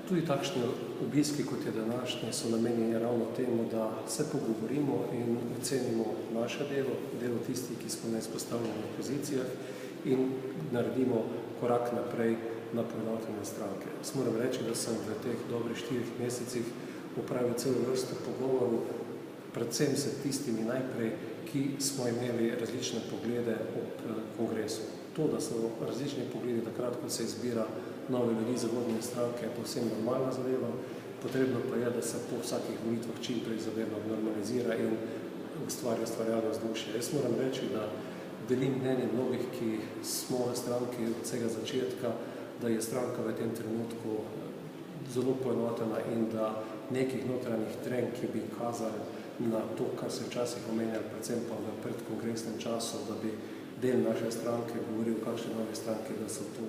Tudi takšni obiski, kot je današnji, so namenjeni ravno temu, da se pogovorimo in ocenimo naše delo, delo tistih, ki smo na izpostavljenih pozicijah in naredimo korak naprej na poenotenje stranke. Moram reči, da sem v teh dobrih 4 mesecih opravil celo vrsto pogovorov, predvsem s tistimi najprej, ki smo imeli različne poglede ob kongresu. To, da so različni pogledi takrat, ko se izbira nove ljudi za vodne stranke, je povsem normalna zadeva. Potrebno pa je, da se po vsakih volitvah čim prej zadeva normalizira in ustvarja ustvarjalno vzdušje. Jaz moram reči, da delim mnenje mnogih, ki smo v stranki od vsega začetka, da je stranka v tem trenutku zelo poenotena in da nekih notranjih trenj, ki bi kazali na to, kar se včasih omenjali, predvsem pa v predkongresnem času, da bi del naše stranke govoril o kakšni novi stranki, da so to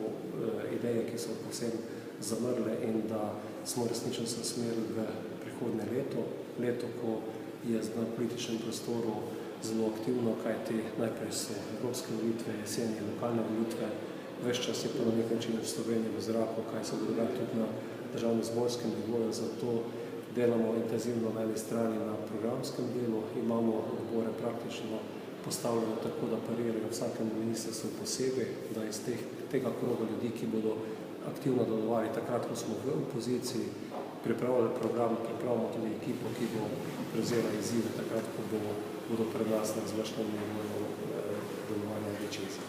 ideje, ki so povsem zamrle in da smo resnično se usmerili v prihodnje leto, ko je na političnem prostoru zelo aktivno, kajti najprej so evropske volitve, jeseni lokalne volitve, ves čas je pa na nek način v Sloveniji v zraku, kaj se dogaja tudi na državno-zborskem nivoju, zato delamo intenzivno na eni strani na programskem delu, imamo odbore praktično postavljeno tako, da parirajo vsakemu ministrstvu posebej, da iz tega kroga ljudi, ki bodo aktivno delovali takrat, ko smo v opoziciji, pripravljali program, pripravljamo tudi ekipo, ki bo prevzela izzive takrat, ko bodo pred nas na izvršnem nivoju delovanja večinstva.